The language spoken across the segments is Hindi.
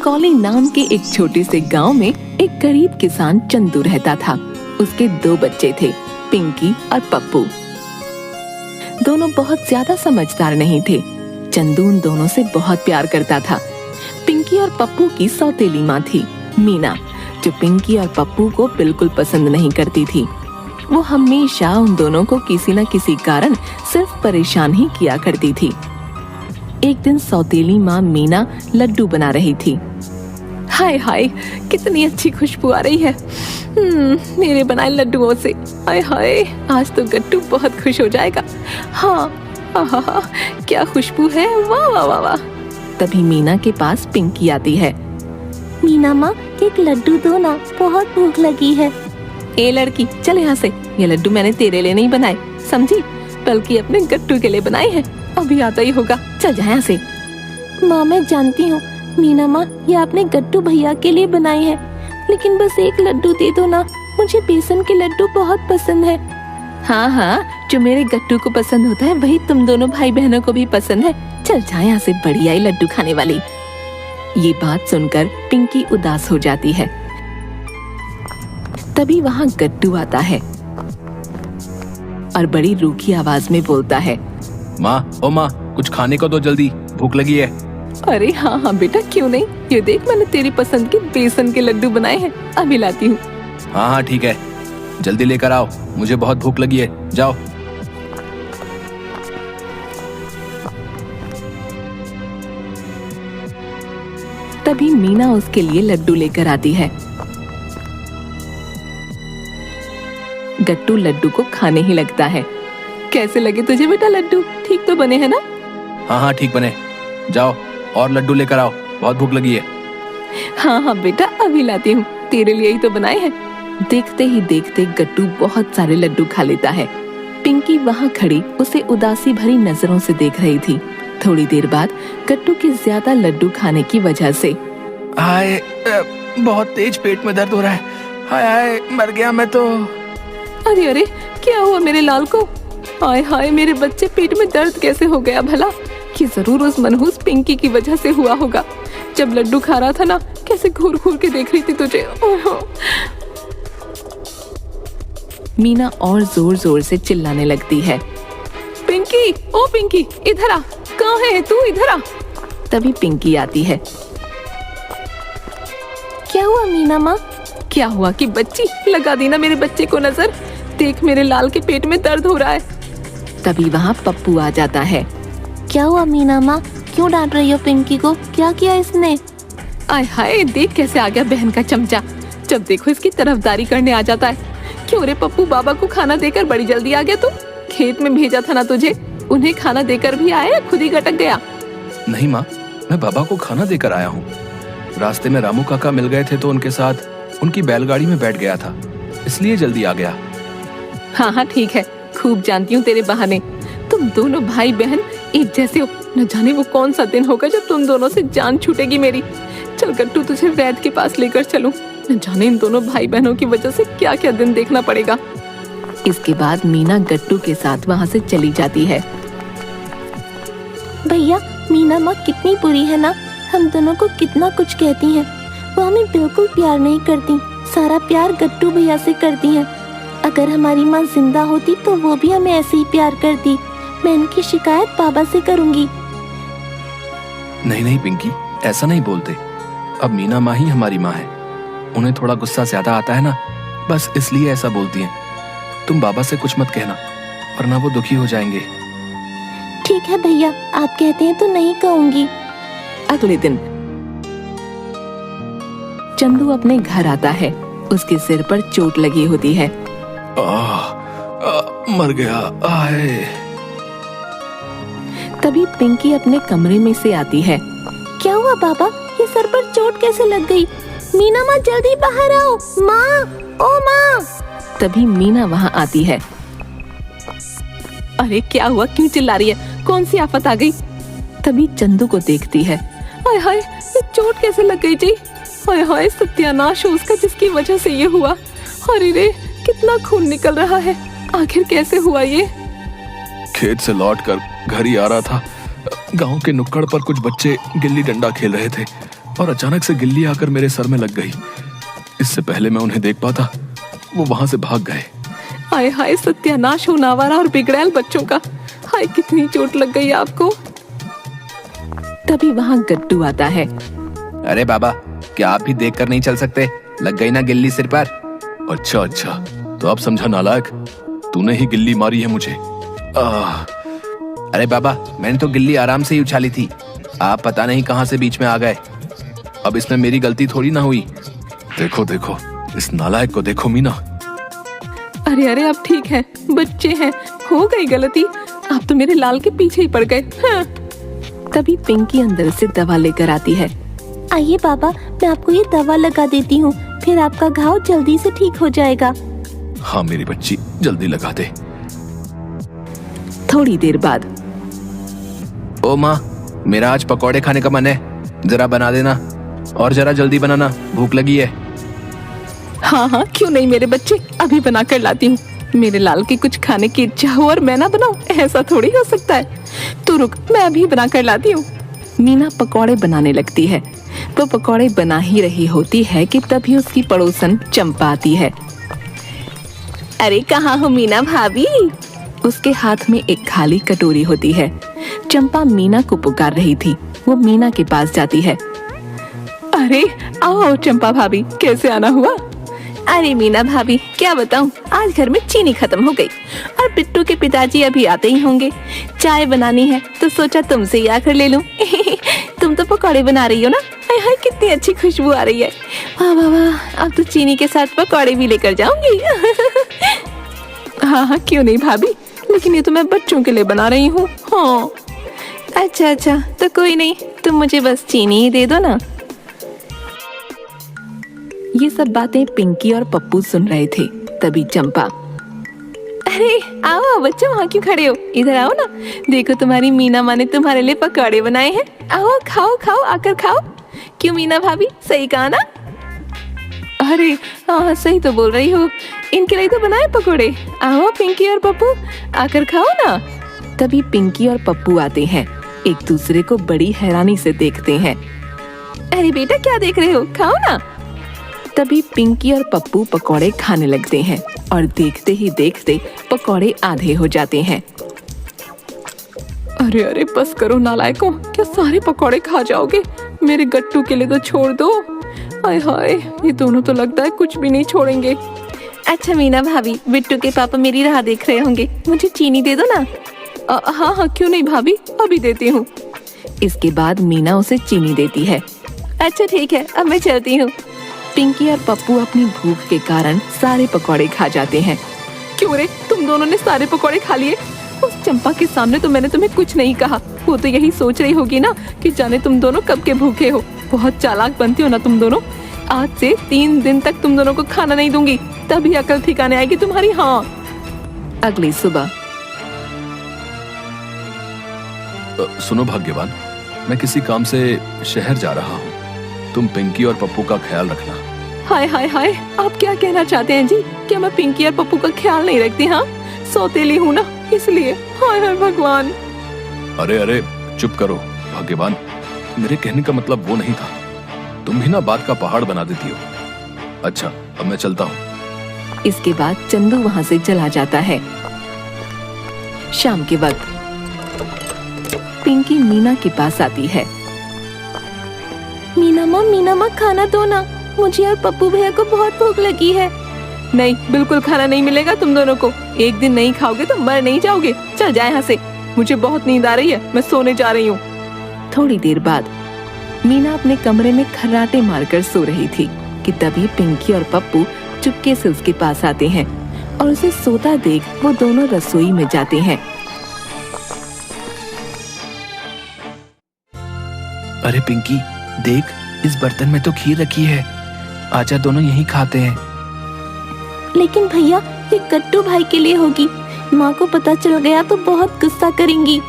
कौली नाम के एक छोटे से गांव में एक गरीब किसान चंदू रहता था। उसके 2 बच्चे थे, पिंकी और पप्पू। दोनों बहुत ज्यादा समझदार नहीं थे। चंदू उन दोनों से बहुत प्यार करता था। पिंकी और पप्पू की सौतेली माँ थी मीना, जो पिंकी और पप्पू को बिल्कुल पसंद नहीं करती थी। वो हमेशा उन दोनों को किसी न किसी कारण सिर्फ परेशान ही किया करती थी। एक दिन सौतेली माँ मीना लड्डू बना रही थी। हाय हाय, कितनी अच्छी खुशबू आ रही है मेरे बनाए लड्डुओं से। हाय हाय, आज तो गट्टू बहुत खुश हो जाएगा। हाँ, आहा, क्या खुशबू है, वाह वाह वाह वाह। तभी मीना के पास पिंकी आती है। मीना माँ, एक लड्डू दो ना, बहुत भूख लगी है। ए लड़की, चल यहाँ से। ये लड्डू मैंने तेरे लिए नहीं बनाए, समझी, बल्कि अपने गट्टू के लिए बनाए हैं। अभी आता ही होगा, चल जा यहाँ से। माँ, मैं जानती हूँ मीना माँ, ये आपने गट्टू भैया के लिए बनाए हैं, लेकिन बस एक लड्डू दे दो ना, मुझे बेसन के लड्डू बहुत पसंद है। हाँ हाँ, जो मेरे गट्टू को पसंद होता है वही तुम दोनों भाई बहनों को भी पसंद है। चल जा यहाँ से, बढ़िया ही लड्डू खाने वाली। ये बात सुनकर पिंकी उदास हो जाती है। तभी वहाँ गट्टू आता है और बड़ी रूखी आवाज में बोलता है, माँ, ओ माँ, कुछ खाने को दो जल्दी, भूख लगी है। अरे हाँ हाँ बेटा, क्यों नहीं, ये देख मैंने तेरी पसंद के बेसन के लड्डू बनाए हैं, अभी लाती हूँ। हाँ हाँ ठीक है, जल्दी लेकर आओ, मुझे बहुत भूख लगी है, जाओ। तभी मीना उसके लिए लड्डू लेकर आती है। गट्टू लड्डू को खाने ही लगता है। कैसे लगे तुझे बेटा लड्डू, ठीक तो बने हैं ना? हाँ हाँ ठीक बने, जाओ और लड्डू लेकर आओ, बहुत भूख लगी है। हाँ हाँ बेटा, अभी लाती हूँ, तेरे लिए ही तो बनाए हैं। देखते ही देखते गट्टू बहुत सारे लड्डू खा लेता है। पिंकी वहाँ खड़ी उसे उदासी भरी नजरों से देख रही थी। थोड़ी देर बाद गट्टू के ज्यादा लड्डू खाने की वजह से हाय, बहुत तेज पेट में दर्द हो रहा है। हाय हाय, मर गया मैं तो। अरे अरे, क्या हुआ मेरे लाल को? हाय हाय, मेरे बच्चे, पेट में दर्द कैसे हो गया भला? कि जरूर उस मनहूस पिंकी की वजह से हुआ होगा। जब लड्डू खा रहा था ना, कैसे घूर घूर के देख रही थी तुझे। मीना और जोर जोर से चिल्लाने लगती है, पिंकी, ओ पिंकी, इधर आ, कहाँ है तू, इधर आ। तभी पिंकी आती है। क्या हुआ मीना माँ? क्या हुआ कि बच्ची, लगा दी ना मेरे बच्चे को नजर, देख मेरे लाल के पेट में दर्द हो रहा है। तभी वहाँ पप्पू आ जाता है। क्या हुआ मीना माँ, क्यों डांट रही हो पिंकी को, क्या किया इसने? आय हाय, देख कैसे आ गया बहन का चमचा, जब देखो इसकी तरफदारी करने आ जाता है। क्यों रे पप्पू, बाबा को खाना देकर बड़ी जल्दी आ गया तू? खेत में भेजा था ना तुझे, उन्हें खाना देकर भी आया, खुद ही गटक गया? नहीं माँ, मैं बाबा को खाना देकर आया हूँ। रास्ते में रामू काका मिल गए थे तो उनके साथ उनकी बैलगाड़ी में बैठ गया था, इसलिए जल्दी आ गया। हाँ हाँ ठीक है, खूब जानती हूँ तेरे बहाने। तुम दोनों भाई बहन एक जैसे हो, न जाने वो कौन सा दिन होगा जब तुम दोनों से जान छूटेगी मेरी। चल गट्टू, तुझे वैद्य के पास लेकर चलूं, न जाने इन दोनों भाई बहनों की वजह से क्या क्या दिन देखना पड़ेगा। इसके बाद मीना गट्टू के साथ वहाँ से चली जाती है। भैया, मीना माँ कितनी बुरी है ना, हम दोनों को कितना कुछ कहती हैं। वो हमें बिल्कुल प्यार नहीं करती, सारा प्यार गट्टू भैया से करती हैं। अगर हमारी माँ जिंदा होती तो वो भी हमें ऐसे ही प्यार करती। मैं इनकी शिकायत बाबा से करूंगी। नहीं नहीं पिंकी, ऐसा नहीं बोलते। अब मीना माँ ही हमारी माँ है, उन्हें थोड़ा गुस्सा ज्यादा आता है ना, बस इसलिए ऐसा बोलती हैं। तुम बाबा से कुछ मत कहना, वरना वो दुखी हो जाएंगे। ठीक है भैया, आप कहते हैं तो नहीं कहूंगी। अगले दिन चंदू अपने घर आता है। उसके सिर पर चोट लगी होती है। मर गया। आए। तभी पिंकी अपने कमरे में से आती है। क्या हुआ बाबा, ये सर पर चोट कैसे लग गई? मीना माँ जल्दी बाहर आओ, माँ, ओ माँ। तभी मीना वहाँ आती है। अरे क्या हुआ, क्यों चिल्ला रही है, कौन सी आफत आ गई? तभी चंदू को देखती है। हाय हाय, ये चोट कैसे लग गई जी? हाय हाय, सत्यानाश हो उसका जिसकी वजह से ये हुआ। अरे रे, कितना खून निकल रहा है, आखिर कैसे हुआ ये? खेत से लौटकर घर ही आ रहा था। गांव के नुक्कड़ पर कुछ बच्चे गिल्ली डंडा खेल रहे थे। और अचानक से गिल्ली आकर मेरे सर में लग गई। इससे पहले मैं उन्हें देख पाता वो वहां से भाग गए। हाय हाय, सत्यानाश हो नावारा और बिगड़ैल बच्चों का। हाय, कितनी चोट लग गई आपको। तभी वहां गट्टू आता है। अरे बाबा, क्या आप भी देख कर नहीं चल सकते? लग गई ना गिल्ली सिर पर। अच्छा अच्छा, तो अब समझा नालायक, तूने ही गिल्ली मारी है मुझे। अरे बाबा, मैंने तो गिल्ली आराम से ही उछाली थी, आप पता नहीं कहां से बीच में आ गए। अब इसमें मेरी गलती थोड़ी ना हुई। देखो देखो, इस नालायक को देखो मीना। अरे अरे, अब ठीक है, बच्चे हैं, हो गई गलती। आप तो मेरे लाल के पीछे ही पड़ गए। हाँ। तभी पिंकी अंदर से दवा लेकर आती है। आइए बाबा, मैं आपको ये दवा लगा देती हूँ, फिर आपका घाव जल्दी से ठीक हो जाएगा। हाँ मेरी बच्ची, जल्दी लगा दे। थोड़ी देर बाद, ओ माँ, मेरा आज पकौड़े खाने का मन है, जरा बना देना, और जरा जल्दी बनाना, भूख लगी है। हाँ हाँ, क्यों नहीं मेरे बच्चे, अभी बना कर लाती हूँ। मेरे लाल की कुछ खाने की इच्छा हो और मैं ना बनाऊं, ऐसा थोड़ी हो सकता है। तो रुक, मैं अभी बना कर लाती हूँ। मीना पकौड़े बनाने लगती है। वो पकौड़े बना ही रही होती है कि तभी उसकी पड़ोसन चंपा आती है। अरे कहाँ हो मीना भाभी? उसके हाथ में एक खाली कटोरी होती है। चंपा मीना को पुकार रही थी। वो मीना के पास जाती है। अरे आओ चंपा भाभी, कैसे आना हुआ? अरे मीना भाभी, क्या बताऊं, आज घर में चीनी खत्म हो गई और बिट्टू के पिताजी अभी आते ही होंगे। चाय बनानी है तो सोचा तुमसे ही आकर ले लूं। तुम तो पकौड़े बना रही हो ना? हाय हाय, कितनी अच्छी खुशबू आ रही है। वाह वाह वाह, अब तो चीनी के साथ पकौड़े भी लेकर जाऊंगी। हाँ हाँ, क्यों नहीं भाभी, लेकिन ये तो मैं बच्चों के लिए बना रही हूँ। हाँ अच्छा अच्छा, तो कोई नहीं, तुम मुझे बस चीनी ही दे दो ना। ये सब बातें पिंकी और पप्पू सुन रहे थे। तभी चंपा, अरे आओ बच्चों, वहाँ क्यों खड़े हो, इधर आओ ना, देखो तुम्हारी मीना माँ ने तुम्हारे लिए पकौड़े बनाए हैं। आओ खाओ खाओ, आकर खाओ। क्यों मीना भाभी, सही कहा ना? अरे हाँ, सही तो बोल रही हो, इनके लिए तो बनाए पकौड़े। आओ पिंकी और पप्पू, आकर खाओ ना। तभी पिंकी और पप्पू आते हैं, एक दूसरे को बड़ी हैरानी से देखते हैं। अरे बेटा, क्या देख रहे हो, खाओ ना। तभी पिंकी और पप्पू पकौड़े खाने लगते हैं और देखते ही देखते पकौड़े आधे हो जाते हैं। अरे अरे, बस करो नालायकों, क्या सारे पकौड़े खा जाओगे? मेरे गट्टू के लिए तो छोड़ दो। हाय हाय, ये दोनों तो लगता है कुछ भी नहीं छोड़ेंगे। अच्छा मीना भाभी, बिट्टू के पापा मेरी राह देख रहे होंगे, मुझे चीनी दे दो ना। हाँ हाँ, क्यों नहीं भाभी, अभी देती हूँ। इसके बाद मीना उसे चीनी देती है। अच्छा ठीक है, अब मैं चलती हूँ। पिंकी और पप्पू अपनी भूख के कारण सारे पकौड़े खा जाते हैं। क्यों रे, तुम दोनों ने सारे पकौड़े खा लिए? उस चंपा के सामने तो मैंने तुम्हें कुछ नहीं कहा। वो तो यही सोच रही होगी ना कि जाने तुम दोनों कब के भूखे हो। बहुत चालाक बनती हो ना तुम दोनों। आज से 3 दिन तक तुम दोनों को खाना नहीं दूंगी, तभी अकल ठिकाने आएगी तुम्हारी। हाँ। अगली सुबह, सुनो भाग्यवान, मैं किसी काम से शहर जा रहा हूँ, तुम पिंकी और पप्पू का ख्याल रखना। हाय हाय हाय, आप क्या कहना चाहते हैं जी? क्या मैं पिंकी और पप्पू का ख्याल नहीं रखती? हाँ, सौतेली हूँ ना, इसलिए। हाय हाय भगवान। अरे अरे, चुप करो भाग्यवान, मेरे कहने का मतलब वो नहीं था। तुम भी ना बात का पहाड़ बना देती हो। अच्छा, अब मैं चलता हूँ। इसके बाद चंदू वहाँ से चला जाता है। शाम के वक्त पिंकी मीना के पास आती है। मीना माँ खाना दो ना, मुझे और पप्पू भैया को बहुत भूख लगी है। नहीं, बिल्कुल खाना नहीं मिलेगा तुम दोनों को। एक दिन नहीं खाओगे तो मर नहीं जाओगे। चल जाए यहाँ से, मुझे बहुत नींद आ रही है, मैं सोने जा रही हूँ। थोड़ी देर बाद मीना अपने कमरे में खर्राटे मारकर सो रही थी कि तभी पिंकी और पप्पू चुपके से उसके पास आते हैं और उसे सोता देख वो दोनों रसोई में जाते हैं। अरे पिंकी, देख, इस बर्तन में तो खीर रखी है, आजा दोनों यहीं खाते हैं। लेकिन भैया, ये गट्टू भाई के लिए होगी, माँ को पता चल गया तो बहुत गुस्सा करेंगी।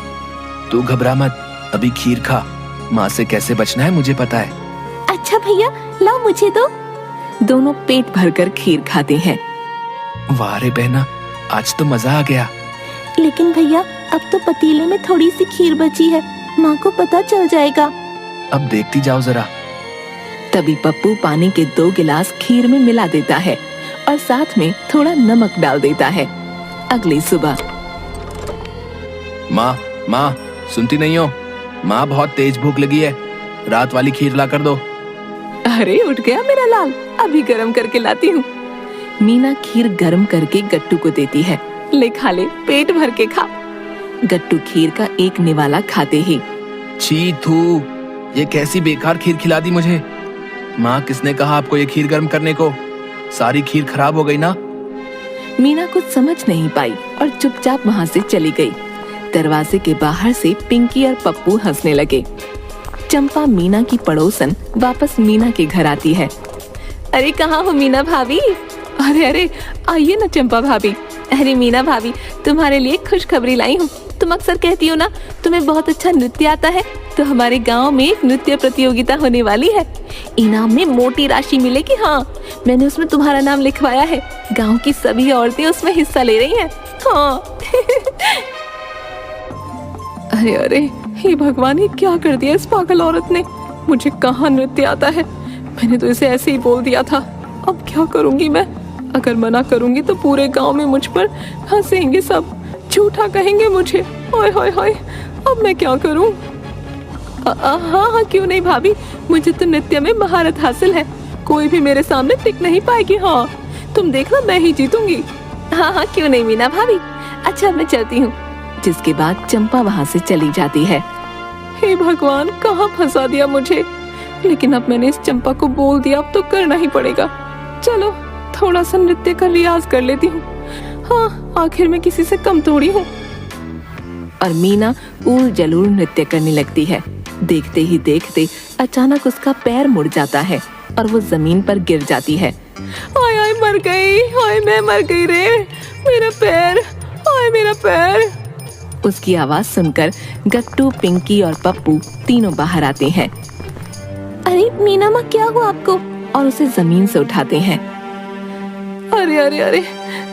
तू घबरा मत, अभी खीर खा, माँ से कैसे बचना है मुझे पता है। अच्छा भैया, लाओ मुझे दो। दोनों पेट भरकर खीर खाते हैं। वाह रे बहना, आज तो मजा आ गया। लेकिन भैया, अब तो पतीले में थोड़ी सी खीर बची है, माँ को पता चल जाएगा। अब देखती जाओ जरा, तभी पप्पू पानी के 2 गिलास खीर में मिला देता है और साथ में थोड़ा नमक डाल देता है। अगली सुबह माँ माँ, सुनती नहीं हो? माँ, बहुत तेज भूख लगी है, रात वाली खीर ला कर दो। अरे उठ गया मेरा लाल, अभी गरम करके लाती हूँ। मीना खीर गरम करके गट्टू को देती है। ले खा ले, पेट भर के खा। गट्टू खीर का एक निवाला खाते ही, छी थू, ये कैसी बेकार खीर खिला दी मुझे। माँ, किसने कहा आपको ये खीर गर्म करने को? सारी खीर खराब हो गई ना। मीना कुछ समझ नहीं पाई और चुपचाप वहाँ से चली गई। दरवाजे के बाहर से पिंकी और पप्पू हंसने लगे। चंपा, मीना की पड़ोसन, वापस मीना के घर आती है। अरे कहाँ हो मीना भाभी? अरे अरे आइए ना चंपा भाभी। अरे मीना भाभी, तुम्हारे लिए खुशखबरी लाई हूँ। तुम अक्सर कहती हो ना तुम्हें बहुत अच्छा नृत्य आता है, तो हमारे गांव में एक नृत्य प्रतियोगिता होने वाली है। इनाम में मोटी राशि मिलेगी। हाँ, मैंने उसमें तुम्हारा नाम लिखवाया है। गांव की सभी औरतें उसमें हिस्सा ले रही हैं। हाँ। अरे अरे, हे भगवान, ये क्या कर दिया इस पागल औरत ने? मुझे कहाँ नृत्य आता है? मैंने तो इसे ऐसे ही बोल दिया था। अब क्या करूंगी मैं? अगर मना करूंगी तो पूरे गांव में मुझ पर हंसेंगे, सब झूठा कहेंगे मुझे। हाय हाय हाय, अब मैं क्या करूं? हाँ हाँ, क्यों नहीं भाभी, मुझे तो नृत्य में महारत हासिल है। कोई भी मेरे सामने टिक नहीं पाएगी। हाँ, तुम देखना, मैं ही जीतूंगी। हाँ हाँ, क्यों नहीं मीना भाभी। अच्छा, मैं चलती हूँ। जिसके बाद चंपा वहाँ से चली जाती है। हे भगवान, कहाँ फंसा दिया मुझे। लेकिन अब मैंने इस चंपा को बोल दिया, अब तो करना ही पड़ेगा। चलो थोड़ा सा नृत्य का रियाज कर लेती हूँ। हाँ, आखिर मैं किसी से कम थोड़ी हूँ। और मीना ऊल जलूल नृत्य करने लगती है। देखते ही देखते अचानक उसका पैर मुड़ जाता है और वो जमीन पर गिर जाती है। हाय हाय, मर गई। हाय, मैं मर गई रे, मेरा पैर। हाय, मेरा पैर। उसकी आवाज सुनकर गट्टू, पिंकी और पप्पू तीनों बाहर आते हैं। अरे मीना माँ, क्या हुआ आपको? और उसे जमीन से उठाते हैं। अरे अरे अरे,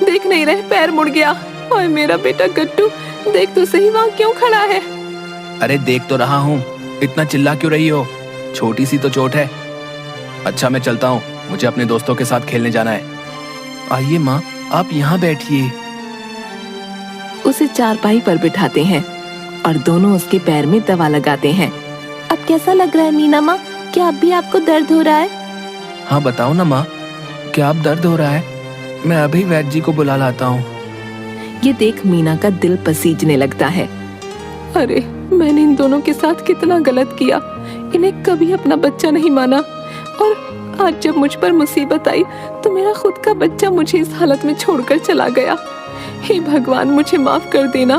देख नहीं रहे, पैर मुड़ गया। हाय, मेरा बेटा गट्टू, देख तो सही, वहाँ क्यों खड़ा है? अरे देख तो रहा हूँ, इतना चिल्ला क्यों रही हो? छोटी सी तो चोट है। अच्छा, मैं चलता हूँ, मुझे अपने दोस्तों के साथ खेलने जाना है। आइए माँ, आप यहाँ बैठिए। उसे चारपाई पर बिठाते हैं और दोनों उसके पैर में दवा लगाते हैं। अब कैसा लग रहा है मीना माँ? क्या अब भी आपको दर्द हो रहा है? हाँ बताओ ना माँ, क्या अब दर्द हो रहा है? मैं अभी वैद्य जी को बुला लाता हूँ। ये देख मीना का दिल पसीजने लगता है। अरे, मैंने इन दोनों के साथ कितना गलत किया। इन्हें कभी अपना बच्चा नहीं माना, और आज जब मुझ पर मुसीबत आई तो मेरा खुद का बच्चा मुझे इस हालत में छोड़कर चला गया। हे भगवान, मुझे माफ कर देना।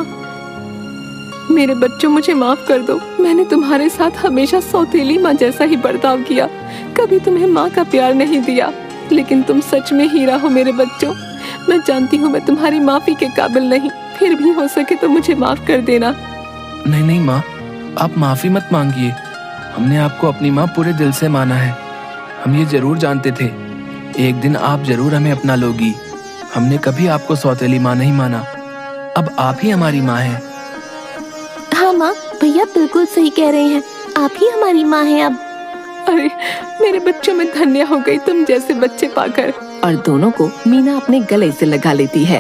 मेरे बच्चों, मुझे माफ कर दो। मैंने तुम्हारे साथ हमेशा सौतेली माँ जैसा ही बर्ताव किया, कभी तुम्हें माँ का प्यार नहीं दिया। लेकिन तुम सच में हीरा हो मेरे बच्चों। मैं जानती हूँ मैं तुम्हारी माफी के काबिल नहीं, फिर भी हो सके तो मुझे माफ कर देना। नहीं नहीं माँ, आप माफी मत मांगिए। हमने आपको अपनी माँ पूरे दिल से माना है। हम ये जरूर जानते थे, एक दिन आप जरूर हमें अपना लोगी। हमने कभी आपको सौतेली माँ नहीं माना। अब आप ही हमारी माँ हैं। हाँ माँ, भैया बिल्कुल सही कह रहे हैं, आप ही हमारी माँ हैं अब। अरे, मेरे बच्चों में धन्य हो गई तुम जैसे बच्चे पाकर। और दोनों को मीना अपने गले से लगा लेती है।